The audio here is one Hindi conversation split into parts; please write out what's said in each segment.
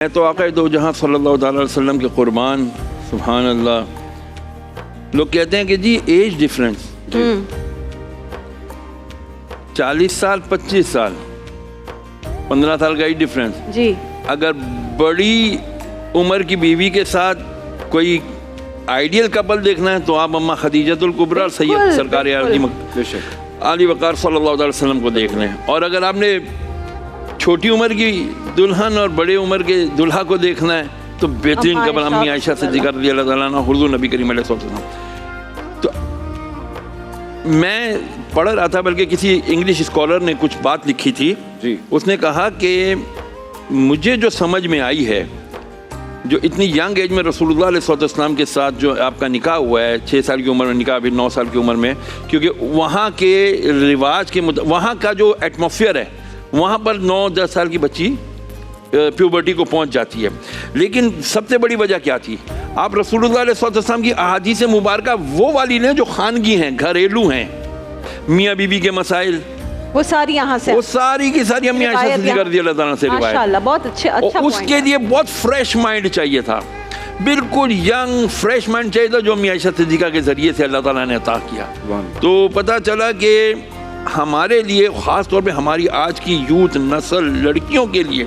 मैं तो आक़ा दो जहाँ सल्लल्लाहु अलैहि वसल्लम के कुर्बान। सुभान अल्लाह। लोग कहते हैं कि जी एज डिफरेंस 40 साल 25 साल 15 साल का ही डिफरेंस जी। अगर बड़ी उम्र की बीवी के साथ कोई आइडियल कपल देखना है तो आप अम्मा खदीजतुल कुबरा और सैयद सरकार आली वक़ार सल्लल्लाहु अलैहि वसल्लम को देख लें। और अगर आपने छोटी उम्र की दुल्हन और बड़े उम्र के दुल्हा को देखना है तो बेहतरीन कपल अम्मी आयशा सिद्दीक़ा रज़ियल्लाहु तआला अन्हा हुर्दू नबी करीम अलैहि सल्लम। तो मैं पढ़ रहा था, बल्कि किसी इंग्लिश स्कॉलर ने कुछ बात लिखी थी जी। उसने कहा कि मुझे जो समझ में आई है, जो इतनी यंग एज में रसूलुल्लाह अलैहिस्सलाम के साथ जो आपका निकाह हुआ है, 6 साल की उम्र में निकाह, फिर 9 साल की उम्र में, क्योंकि वहाँ के रिवाज के वहाँ का जो एटमॉस्फेयर है वहाँ पर 9-10 साल की बच्ची प्यूबर्टी को पहुँच जाती है। लेकिन सबसे बड़ी वजह क्या थी? आप रसूलुल्लाह अलैहिस्सलाम की अहादीस मुबारका वो वाली लें जो खानगी हैं, घरेलू हैं, मियाँ बीवी के मसाइल, वो सारी यहाँ से, वो सारी की सारी अम्मी आयशा सिद्दीक़ा रज़ियल्लाहु तआला से रिवायत। माशाअल्लाह, बहुत अच्छा उसके लिए बहुत फ्रेश माइंड चाहिए था, बिल्कुल यंग फ्रेश माइंड चाहिए था, जो अम्मी आयशा सिद्दीक़ा के ज़रिए से अल्लाह ताला ने अता किया। तो पता चला कि हमारे लिए, ख़ास तौर पे हमारी आज की यूथ नस्ल लड़कियों के लिए,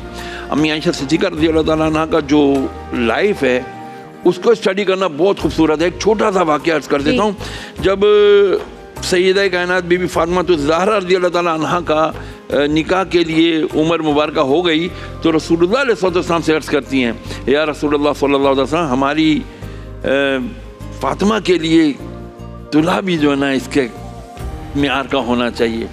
अम्मी आयशा सिद्दीक़ा रज़ियल्लाहु तआला अन्हा का जो लाइफ है उसको स्टडी करना बहुत खूबसूरत है। एक छोटा सा वाक़या अर्ज़ कर देता हूँ। जब सैयदा कायनात बीबी फातिमा ज़हरा रज़ियल्लाहु तआला अन्हा का निकाह के लिए उम्र मुबारका हो गई तो रसूलुल्लाह अलैहिस्सलाम से अर्ज़ करती हैं, या रसूलुल्लाह सल्लल्लाहु अलैहि वसल्लम, हमारी फातिमा के लिए दूल्हा भी जो है ना इसके मियार का होना चाहिए।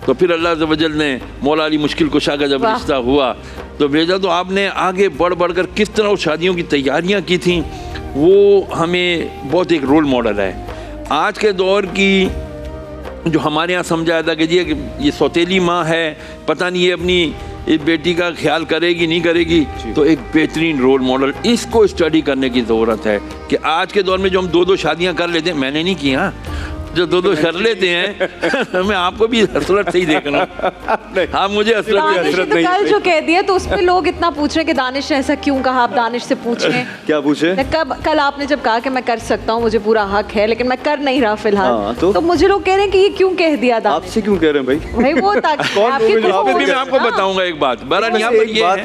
तो फिर अल्लाह अज़्ज़ व जल ने मौला अली मुश्किल कुशा का जब रिश्ता हुआ तो भेजा। तो आपने आगे बढ़ कर किस तरह उस शादियों की तैयारियां की थी, वो हमें बहुत एक रोल मॉडल है। आज के दौर की जो हमारे यहाँ समझा था कि जी ये सौतेली माँ है, पता नहीं ये अपनी इस बेटी का ख्याल करेगी नहीं करेगी, तो एक बेहतरीन रोल मॉडल, इसको स्टडी करने की ज़रूरत है। कि आज के दौर में जो हम 2-2 शादियाँ कर लेते हैं, मैंने नहीं किया, जो 2-2 कर लेते हैं मैं आपको भी हसरत से ही देख रहा हूँ, आप मुझे हसरत नहीं। कल जो कह दिया तो उस पे लोग इतना पूछ रहे हैं कि दानिश ने ऐसा क्यों कहा। आप दानिश से पूछें। क्या पूछे? कल आपने जब कहा कि मैं कर सकता हूँ, मुझे पूरा हक है, लेकिन मैं कर नहीं रहा फिलहाल, तो मुझे लोग कह रहे हैं कि ये क्यों कह दिया दानिश? आपसे क्यों कह रहे हैं भाई? वो मैं आपको बताऊंगा एक बात,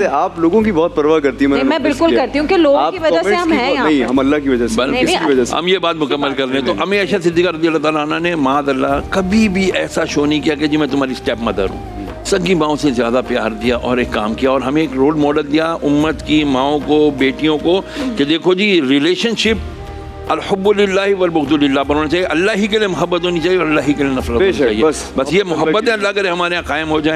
आप लोगों की बहुत परवाह करती है। मैं बिल्कुल करती हूँ कि लोगों की वजह से हम हैं यहाँ, हम अल्लाह की वजह से। हम ये बात मुकम्मल कर रहे हैं। तो अम्मी आयशा सिद्दीक़ा रज़ियल्लाहु तआला अन्हा ने माअल्लाह कभी भी ऐसा शो नहीं किया कि जी मैं तुम्हारी स्टेप मदर हूँ। सगी माओं से ज़्यादा प्यार दिया और एक काम किया, और हमें एक रोल मॉडल दिया उम्मत की माओं को, बेटियों को, कि देखो जी रिलेशनशिप अल-हुब्बु लिल्लाहि वल बुग़्दु लिल्लाह पर होना चाहिए। अल्लाह ही के लिए मोहब्बत होनी चाहिए और अल्लाह ही के लिए नफरत होनी चाहिए। बस ये मोहब्बत अल्लाह करे हमारे यहाँ कायम हो जाए।